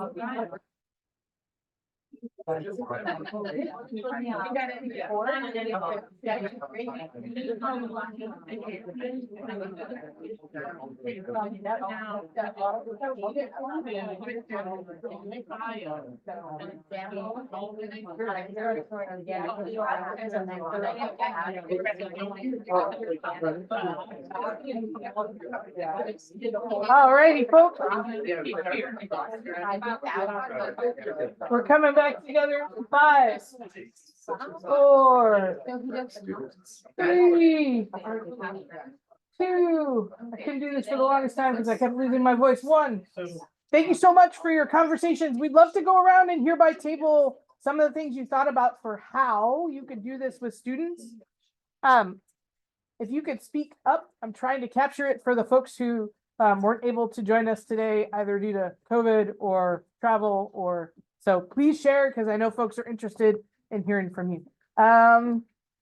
All righty, folks. We're coming back together in 5, 4, 3, 2. I couldn't do this for the longest time because I kept losing my voice. 1. Thank you so much for your conversations. We'd love to go around and hear by table some of the things you thought about for how you could do this with students. If you could speak up, I'm trying to capture it for the folks who weren't able to join us today, either due to COVID or travel, or so please share because I know folks are interested in hearing from you.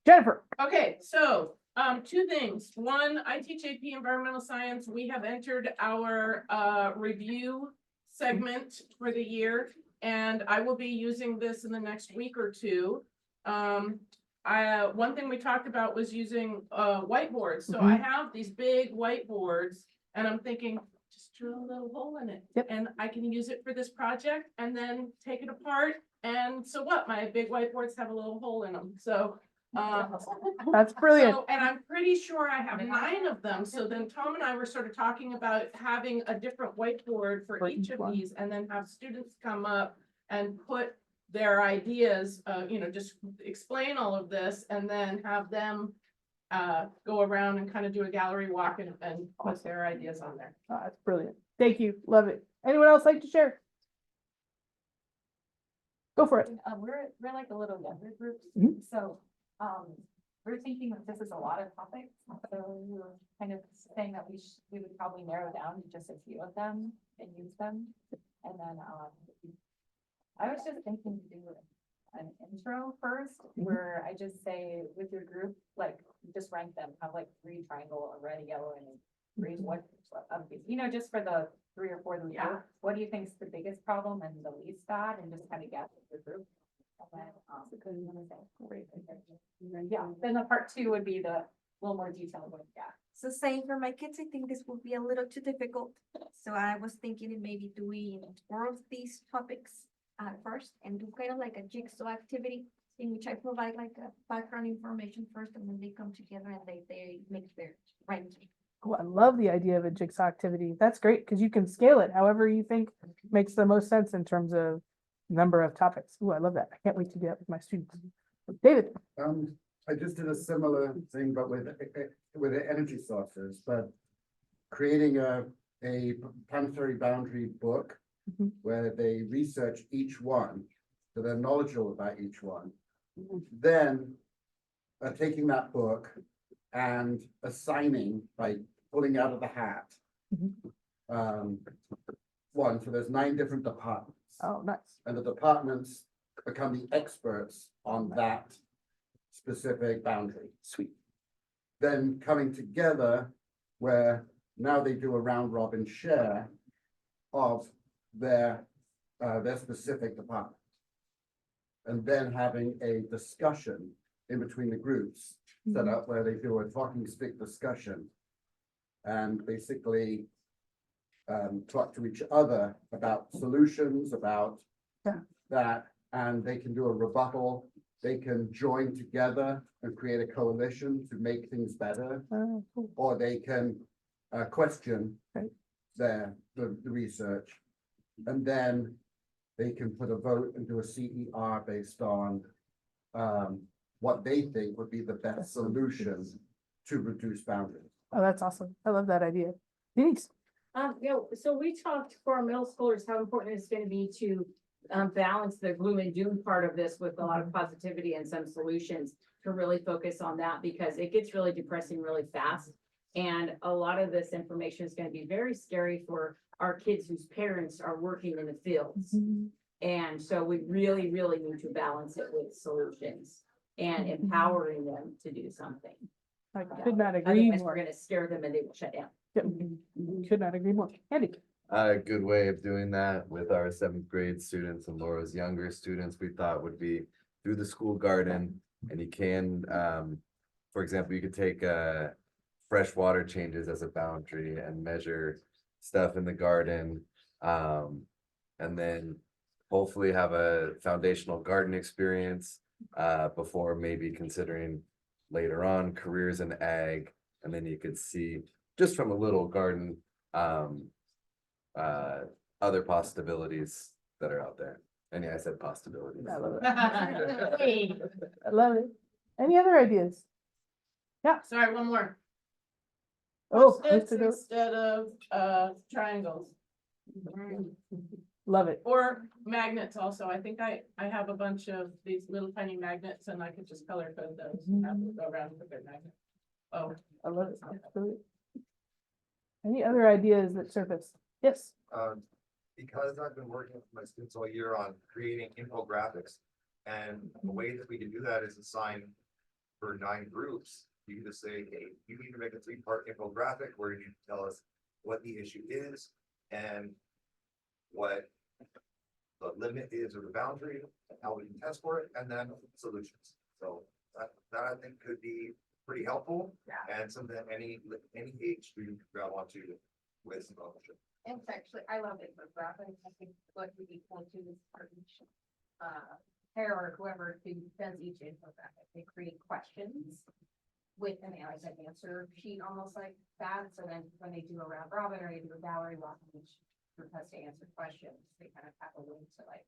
Jennifer. Okay, so 2 things. 1, I teach AP Environmental Science. We have entered our review segment for the year, and I will be using this in the next week or 2. One thing we talked about was using whiteboards. So I have these big whiteboards, and I'm thinking, just drill a little hole in it. Yep. And I can use it for this project and then take it apart. And so what? My big whiteboards have a little hole in them. So That's brilliant. So, and I'm pretty sure I have 9 of them. So then Tom and I were sort of talking about having a different whiteboard for each of these, and then have students come up and put their ideas, just explain all of this, and then have them go around and kind of do a gallery walk and put their ideas on there. Oh, that's brilliant. Thank you. Love it. Anyone else like to share? Go for it. We're like a little younger group, so we're thinking that this is a lot of topics. So we were kind of saying that we would probably narrow down to just a few of them and use them. And then I was just thinking to do an intro first, where I just say with your group, like just rank them, have like 3 triangle, a red, yellow, and green. What of these, just for the 3 or 4 that we have, what do you think is the biggest problem and the least bad, and just kind of guess with your group. And then then the part 2 would be the little more detailed one. So same for my kids, I think this will be a little too difficult. So I was thinking of maybe doing 4 of these topics first, and do kind of like a jigsaw activity in which I provide like a background information first, and then they come together and they make their ranking. Oh, I love the idea of a jigsaw activity. That's great because you can scale it however you think makes the most sense in terms of number of topics. Oh, I love that. I can't wait to do that with my students. David. I just did a similar thing, but with the energy sources, but creating a planetary boundary book where they research each one, so they're knowledgeable about each one. Then taking that book and assigning by pulling out of the hat one. So there's 9 different departments. Oh, nice. And the departments become the experts on that specific boundary. Sweet. Then coming together where now they do a round robin share of their specific department. And then having a discussion in between the groups set up where they do a talking stick discussion and basically talk to each other about solutions, about that, and they can do a rebuttal. They can join together and create a coalition to make things better, Cool. or they can question the research, and then they can put a vote and do a CER based on what they think would be the best solution to reduce boundaries. Oh, that's awesome. I love that idea. Denise. So we talked for our middle schoolers how important it's going to be to balance the gloom and doom part of this with a lot of positivity and some solutions, to really focus on that, because it gets really depressing really fast. And a lot of this information is going to be very scary for our kids whose parents are working in the fields. And so we really, really need to balance it with solutions and empowering them to do something. I could not agree Otherwise, more. we're going to scare them and they will shut down. Yep. Could not agree more. Andy. A good way of doing that with our 7th grade students and Laura's younger students, we thought would be through the school garden. And you can, for example, you could take fresh water changes as a boundary and measure stuff in the garden. And then hopefully have a foundational garden experience before maybe considering later on careers in ag. And then you could see just from a little garden other possibilities that are out there. And yeah, I said possibilities. I love it. I love it. Any other ideas? Sorry, one more. Oh, Post-its Mr. Do- instead of triangles. love it. Or magnets also. I think I have a bunch of these little tiny magnets and I could just color code those and have them go around with their magnet. Oh, I love it. Absolutely. Any other ideas that surface? Yes. Because I've been working with my students all year on creating infographics. And the way that we can do that is assign for 9 groups. You can just say, hey, you need to make a 3-part infographic where you tell us what the issue is and what the limit is or the boundary, and how we can test for it, and then solutions. So that I think could be pretty helpful and something that any age student could grab onto with some ownership. And actually, I love it for graphics. I think what would be cool too is for each, pair or whoever who does each infographic, they create questions with an answer sheet almost like that. So then when they do a round robin or they do a gallery walk, each group has to answer questions. They kind of have a way to like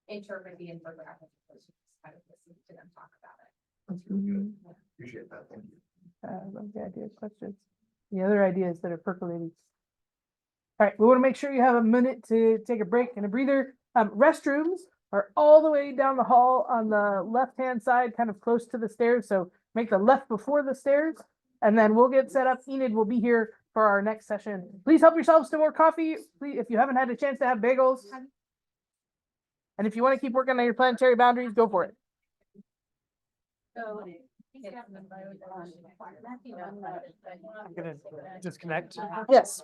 interpret the infographic, as opposed to just kind of listen to them talk about it. That's really good. Appreciate that. Thank you. I love the idea of questions. The other ideas that are percolating. All right, we want to make sure you have a minute to take a break and a breather. Restrooms are all the way down the hall on the left-hand side, kind of close to the stairs. So make the left before the stairs, and then we'll get set up. Enid will be here for our next session. Please help yourselves to more coffee. Please, if you haven't had a chance to have bagels. And if you want to keep working on your planetary boundaries, go for it. So. I'm gonna disconnect. Yes.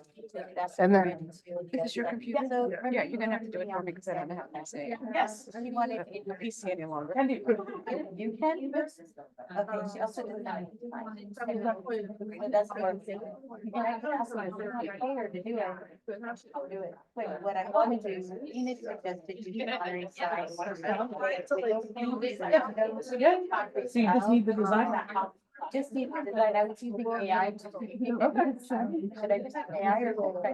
And then, This is your computer? Yeah, you're gonna have to do it for me because I don't know how to say it. yes. You want it in your PC any longer? Andy, You can? Okay, she also doesn't have. That's what I'm saying. And I can ask my preparer to do it. I'll do it. Wait, what I want to do, Enid suggested you do honoring side. so you just need the design. Just need the design. I was using AI. Should I just use AI or?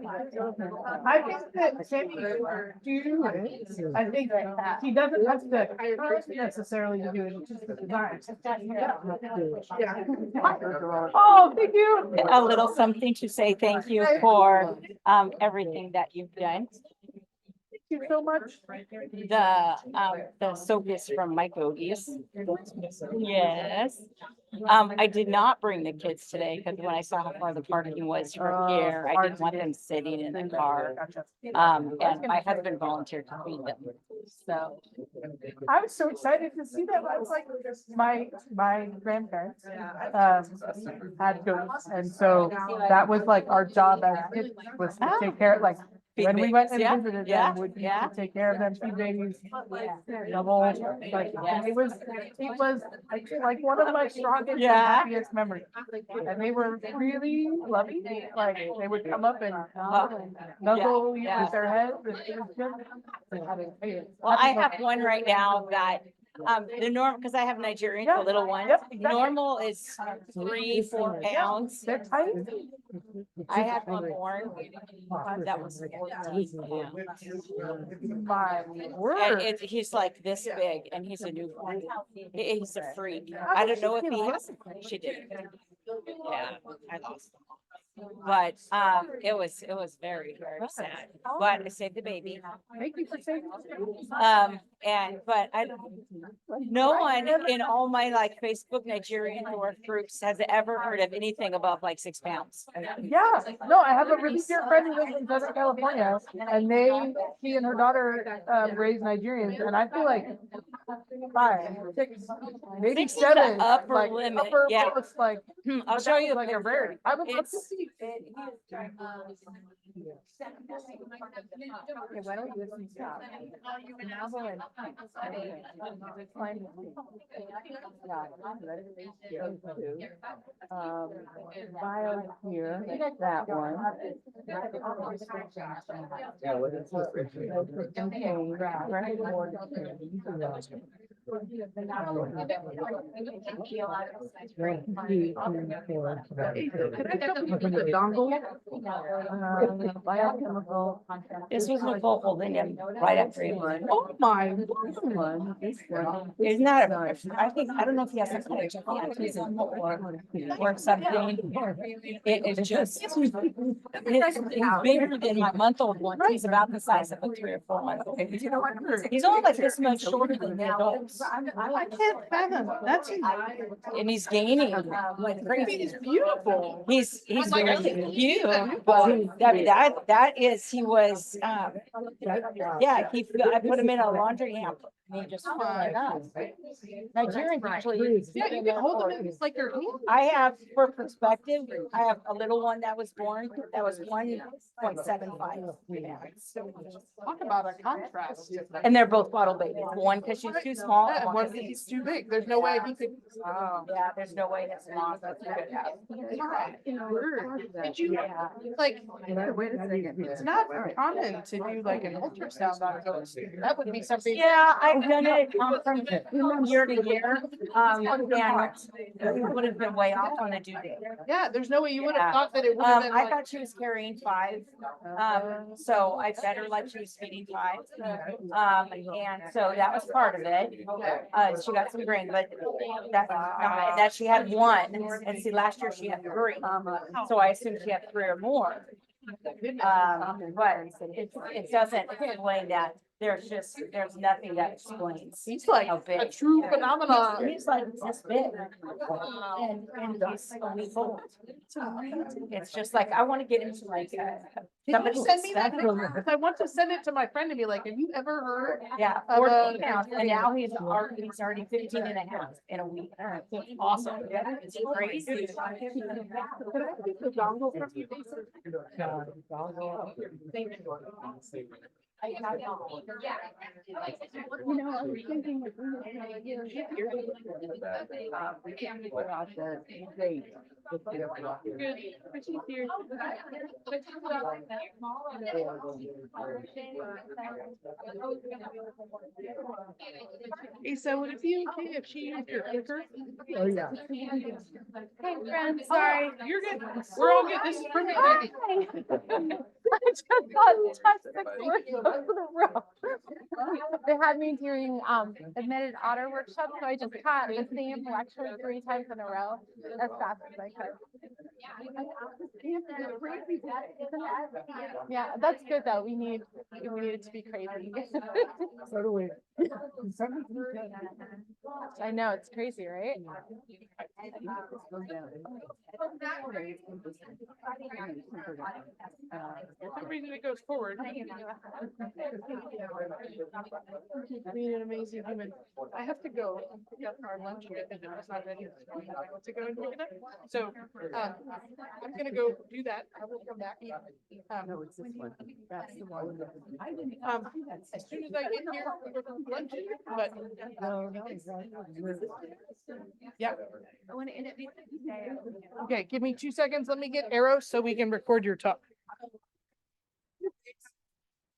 I think that Sammy could do it. I think he doesn't have to necessarily do it, it's just the design. Oh, thank you. A little something to say thank you for everything that you've done. Thank you so much. The soap is from Mike Ogie's. Yes. I did not bring the kids today because when I saw how far the parking was from here, I didn't want them sitting in the car. Gotcha. And my husband volunteered to feed them. So I was so excited to see that. I was like, my grandparents had goats, and so that was like our job as kids was to take care of like. feed When we went and babies, visited yeah, them, would yeah. take care of them, feed babies, double, like, and it was like one of my strongest and Yeah. happiest memories. And they were really loving, like, they would come up and snuggle you yeah. with their heads, and it was just. Well, I have one right now that, the norm, because I have Nigerian, the little one. Yep, exactly. Normal is 3-4 pounds. They're tight. I had one born that was 14 pounds. My And word. he's like this big and he's a newborn. He's a freak. I don't know if he has, she did. Yeah, I lost him. But, it was very, very sad, but I saved the baby. Thank you for saying. But no one in all my like Facebook Nigerian dwarf groups has ever heard of anything above like 6 pounds. Yeah, no, I have a really dear friend who lives in Southern California, and she and her daughter raised Nigerians, and I feel like 5, 6, maybe 6 is the 7, upper like limit, upper yeah. most, like. I'll show you a Like a picture. rarity. I would love to It's- see. Okay, why don't you listen to stop? Novel and. Find bio here, that one. Yeah, what is Biochemical. This was Nicole holding him right after he won. Oh, my. One, this one. There's not, I think, I don't know if he has a coach, I think he's in or something. It is just, he's bigger than my month-old one. He's about the size of a 3 or 4 month old. He's only like this much shorter than the adults. I can't fathom, that's, And he's gaining like crazy. he's beautiful. He's Like, I very think cute, but I mean, that is, he was, yeah, I put him in a laundry hamper. And he just filled it up. Nigerian usually. Yeah, you can hold them in, it's like your hand. I have, for perspective, I have a little one that was born, that was 1.75. Talk about a contrast. And they're both bottle babies, one because she's too small. Yeah, and one one 'cause he's too big, there's no way he could. Yeah, there's no way that's long, that's a good house. Did you, like, Wait a second. it's not common to do like an ultrasound on a ghost. That would be something. Yeah, I've done it from year to year, and we would have been way off on the due date. Yeah, there's no way you would have Yeah. thought that it would have been I like. thought she was carrying 5, so I fed her like she was feeding 5. And so that was part of it. She got some grain, but that she had 1, and see, last year she had 3. So I assumed she had 3 or more. But it doesn't explain that. There's nothing that explains. He's like how big. a true phenomenon. He's like this big. And he's a week old. It's just like, I want to get into like, somebody Send me that said- picture, 'cause I want to send it to my friend and be like, have you ever heard? Yeah, Of 14 a- pounds, and now he's already 15 and a half in a week. Awesome. It's crazy. Could I get the dongle from you? Thank you. You know, I was thinking if we were gonna get here, we can't figure out the date. Hey, so would it be okay if she used your clicker? Oh, yeah. Hey, friend, Sorry, you're good. We're all good. This is perfect. I just got touched 6 workshops in a row. They had me doing admitted otter workshops, so I just taught the same lecture 3 times in a row as fast as I could. Yeah, that's good though. We need it to be crazy. So do we. I know, it's crazy, right? For some reason it goes forward. Being an amazing human. I have to go pick up our lunch here because it was not ready. To go and pick it up. So, I'm gonna go do that. I will come back. No, it's this one. That's the one. As soon as I get here, we're going to lunch, but, yeah. I want to end it. Okay, give me 2 seconds. Let me get arrows so we can record your talk.